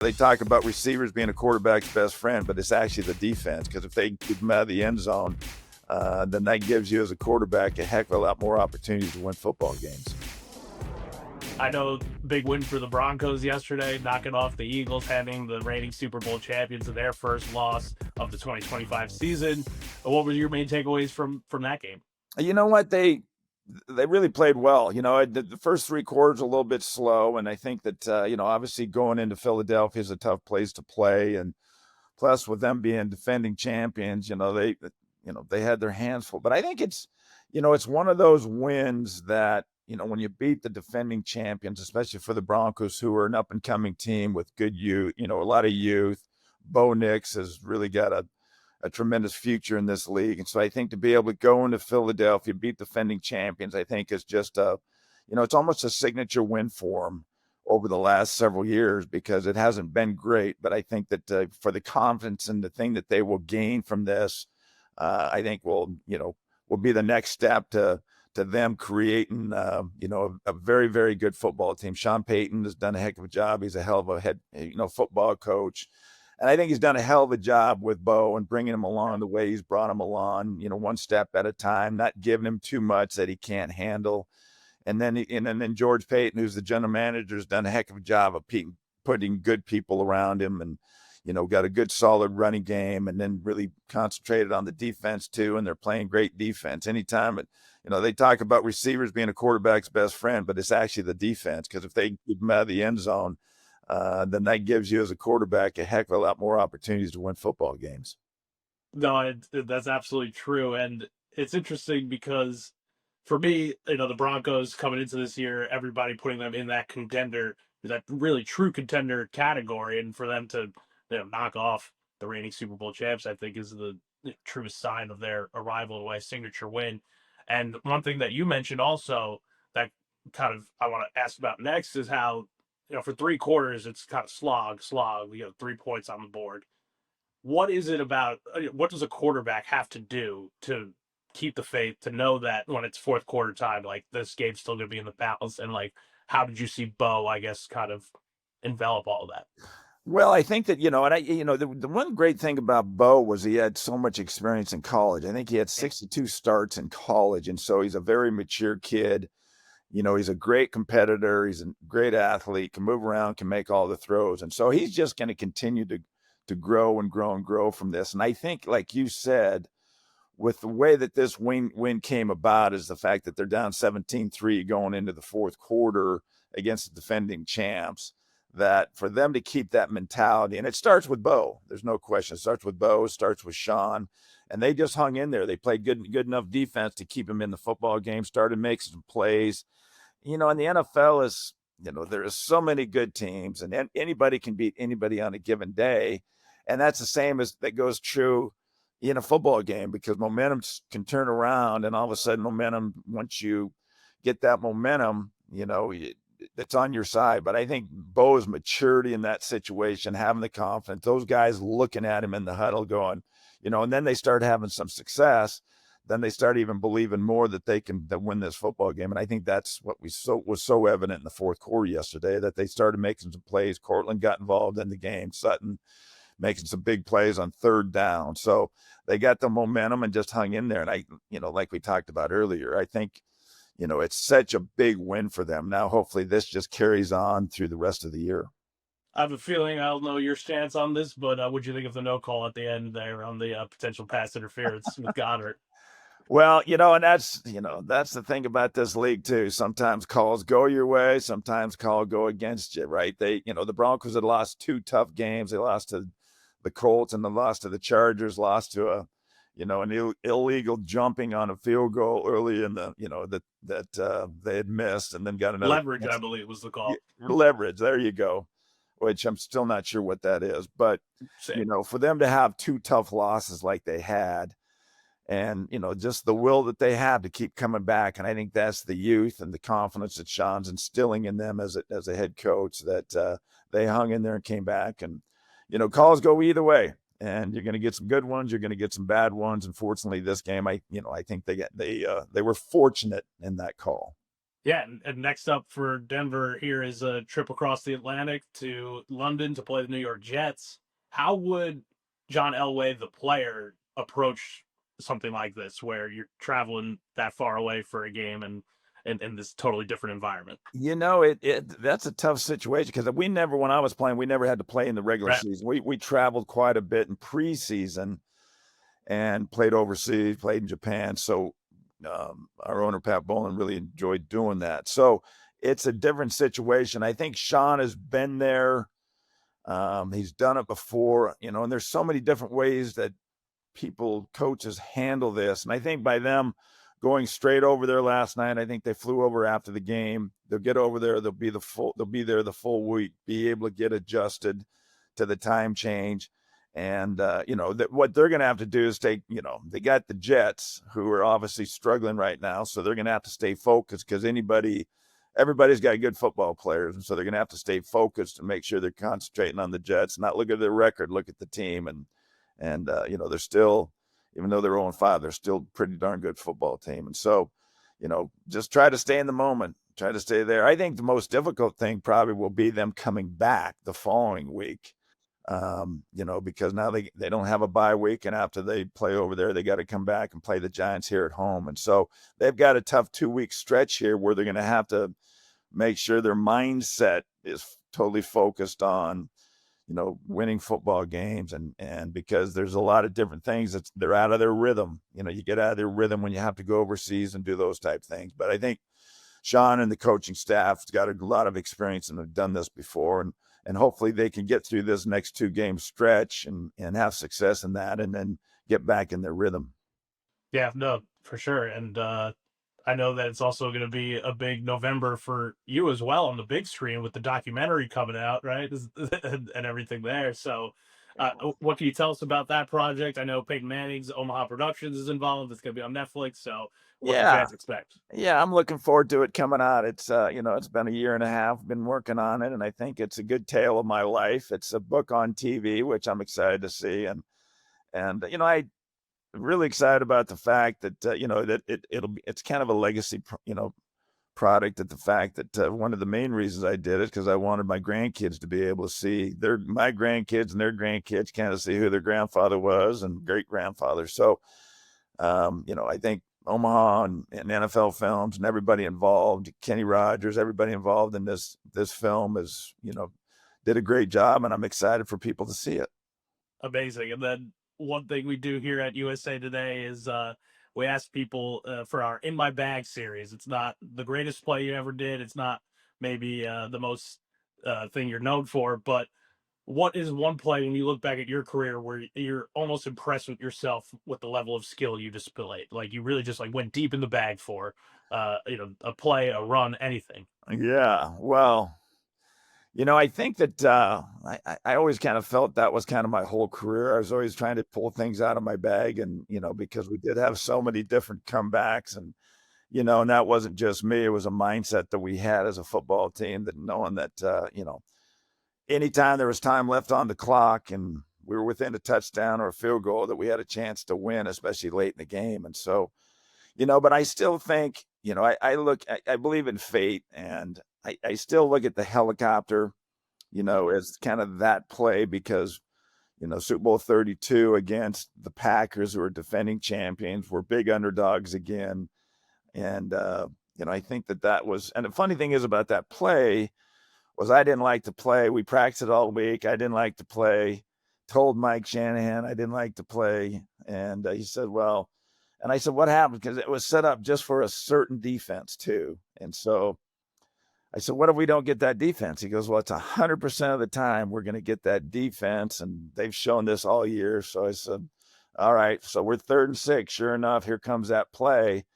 They talk about receivers being a quarterback's best friend, but it's actually the defense, because if they keep them out of the end zone, then that gives you as a quarterback a heck of a lot more opportunities to win football games. I know big win for the Broncos yesterday, knocking off the Eagles, handing the reigning Super Bowl champions of their first loss of the 2025 season. What were your main takeaways from that game? You know what? They really played well. The first three quarters a little bit slow, and I think that obviously going into Philadelphia is a tough place to play, and plus with them being defending champions, they had their hands full. But I think it's one of those wins that when you beat the defending champions, especially for the Broncos, who are an up and coming team with good youth, a lot of youth. Bo Nix has really got a tremendous future in this league. And so I think to be able to go into Philadelphia, beat defending champions, I think is just it's almost a signature win for them over the last several years, because it hasn't been great. But I think that for the confidence and the thing that they will gain from this, I think will be the next step to them creating, a very, very good football team. Sean Payton has done a heck of a job. He's a hell of a head, football coach. And I think he's done a hell of a job with Bo and bringing him along the way he's brought him along, one step at a time, not giving him too much that he can't handle. And then George Payton, who's the general manager, has done a heck of a job of putting good people around him, and got a good solid running game, and then really concentrated on the defense too. And they're playing great defense. Anytime they talk about receivers being a quarterback's best friend, but it's actually the defense, because if they keep them out of the end zone, then that gives you as a quarterback a heck of a lot more opportunities to win football games. No, that's absolutely true. And it's interesting because for me, the Broncos coming into this year, everybody putting them in that really true contender category. And for them to knock off the reigning Super Bowl champs, I think is the truest sign of their arrival to a signature win. And one thing that you mentioned also that kind of I want to ask about next is how, for three quarters, it's kind of slog. 3 points on the board. What is it about? What does a quarterback have to do to keep the faith, to know that when it's fourth quarter time, like this game's still going to be in the balance? And like, how did you see Bo, I guess, kind of envelop all of that? Well, I think that, the one great thing about Bo was he had so much experience in college. I think he had 62 starts in college. And so he's a very mature kid. He's a great competitor. He's a great athlete, can move around, can make all the throws. And so he's just going to continue to grow and grow and grow from this. And I think, like you said, with the way that this win came about, is the fact that they're down 17-3 going into the fourth quarter against the defending champs, that for them to keep that mentality, and it starts with Bo, there's no question. It starts with Bo, it starts with Sean, and they just hung in there. They played good enough defense to keep him in the football game, started making some plays. And the NFL is, there is so many good teams, and anybody can beat anybody on a given day. And that's the same as that goes true in a football game, because momentum can turn around, and all of a sudden momentum, once you get that momentum, it's on your side. But I think Bo's maturity in that situation, having the confidence, those guys looking at him in the huddle going, and then they start having some success, then they start even believing more that they can win this football game. And I think that's what was so evident in the fourth quarter yesterday, that they started making some plays. Cortland got involved in the game, Sutton making some big plays on third down. So they got the momentum and just hung in there. And like we talked about earlier, I think, it's such a big win for them. Now, hopefully this just carries on through the rest of the year. I have a feeling I'll know your stance on this, but what'd you think of the no call at the end there on the potential pass interference with Goddard? Well, and that's the thing about this league too. Sometimes calls go your way, sometimes calls go against you, right? The Broncos had lost two tough games. They lost to the Colts and then lost to the Chargers, lost to an illegal jumping on a field goal early in the, that they had missed, and then got another Leverage, I believe, was the call. leverage. There you go. Which I'm still not sure what that is, but Same. for them to have two tough losses like they had, and just the will that they have to keep coming back, and I think that's the youth and the confidence that Sean's instilling in them as a head coach, that they hung in there and came back. And calls go either way, and you're going to get some good ones, you're going to get some bad ones. Unfortunately, this game, I think they were fortunate in that call. Yeah, and next up for Denver here is a trip across the Atlantic to London to play the New York Jets. How would John Elway, the player, approach something like this, where you're traveling that far away for a game and in this totally different environment? That's a tough situation because we never, when I was playing, we never had to play in the regular Right. season. We traveled quite a bit in preseason and played overseas, played in Japan. So our owner Pat Bolin really enjoyed doing that. So it's a different situation. I think Sean has been there. He's done it before, and there's so many different ways that coaches handle this. And I think by them going straight over there last night, I think they flew over after the game. They'll get over there. They'll be there the full week, be able to get adjusted to the time change. And, that what they're going to have to do is they got the Jets who are obviously struggling right now. So they're going to have to stay focused because everybody's got good football players. And so they're going to have to stay focused and make sure they're concentrating on the Jets, not look at their record, look at the team. And they're still, even though they're 0-5, they're still a pretty darn good football team. And so, just try to stay in the moment, try to stay there. I think the most difficult thing probably will be them coming back the following week. Because now they don't have a bye week, and after they play over there, they got to come back and play the Giants here at home. And so they've got a tough 2-week stretch here where they're going to have to make sure their mindset is totally focused on winning football games, and because there's a lot of different things they're out of their rhythm. You get out of their rhythm when you have to go overseas and do those type things. But I think Sean and the coaching staff's got a lot of experience and have done this before, and hopefully they can get through this next 2-game stretch and have success in that, and then get back in their rhythm. Yeah, no, for sure. And I know that it's also going to be a big November for you as well on the big screen with the documentary coming out, right? And everything there. So, what can you tell us about that project? I know Peyton Manning's Omaha Productions is involved. It's going to be on Netflix. So, what can Yeah. fans expect? Yeah, I'm looking forward to it coming out. It's been a year and a half, been working on it, and I think it's a good tale of my life. It's a book on TV, which I'm excited to see. And I really excited about the fact that that it's kind of a legacy product. That the fact that one of the main reasons I did it because I wanted my grandkids to be able to see my grandkids and their grandkids kind of see who their grandfather was and great grandfather. So I think Omaha and NFL Films and everybody involved, Kenny Rogers, everybody involved in this film is did a great job, and I'm excited for people to see it. Amazing. And then one thing we do here at USA Today is we ask people for our In My Bag series. It's not the greatest play you ever did. It's not maybe the most thing you're known for, but what is one play when you look back at your career where you're almost impressed with yourself with the level of skill you displayed? Like you really just like went deep in the bag for a play, a run, anything. Yeah, well, I think that I always kind of felt that was kind of my whole career. I was always trying to pull things out of my bag, and because we did have so many different comebacks, and that wasn't just me. It was a mindset that we had as a football team, that knowing that anytime there was time left on the clock and we were within a touchdown or a field goal, that we had a chance to win, especially late in the game. And so, but I still think, I believe in fate, and I still look at the helicopter, as kind of that play because, Super Bowl 32 against the Packers, who are defending champions, were big underdogs again. And, I think that was, and the funny thing is about that play was I didn't like to play. We practiced it all week. I didn't like to play. Told Mike Shanahan I didn't like to play. And he said, well, and I said, what happened? Because it was set up just for a certain defense too. And so I said, what if we don't get that defense? He goes, well, it's 100% of the time we're going to get that defense. And they've shown this all year. So I said, all right, so we're 3rd and 6. Sure enough, here comes that play.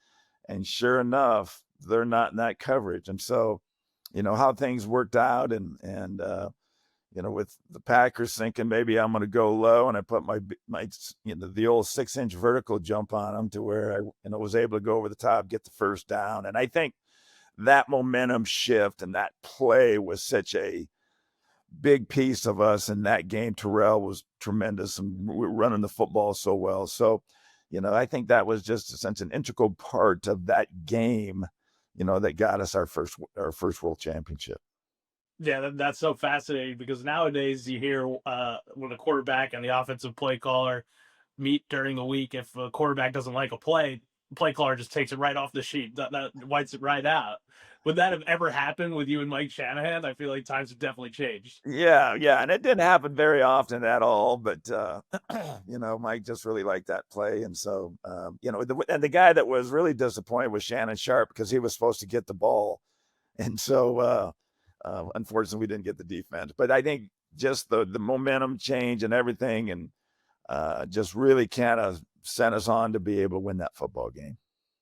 And sure enough, they're not in that coverage. And so, how things worked out, and with the Packers thinking maybe I'm going to go low, and I put my the old 6-inch vertical jump on them to where I was able to go over the top, get the first down. And I think that momentum shift and that play was such a big piece of us in that game. Terrell was tremendous, and we were running the football so well. So, I think that was just such an integral part of that game that got us our first world championship. Yeah, that's so fascinating because nowadays you hear when a quarterback and the offensive play caller meet during the week, if a quarterback doesn't like a play caller just takes it right off the sheet, that whites it right out. Would that have ever happened with you and Mike Shanahan? I feel like times have definitely changed. Yeah, yeah, and it didn't happen very often at all, but Mike just really liked that play, and so and the guy that was really disappointed was Shannon Sharp because he was supposed to get the ball, and so unfortunately we didn't get the defense. But I think just the momentum change and everything, and just really kind of sent us on to be able to win that football game.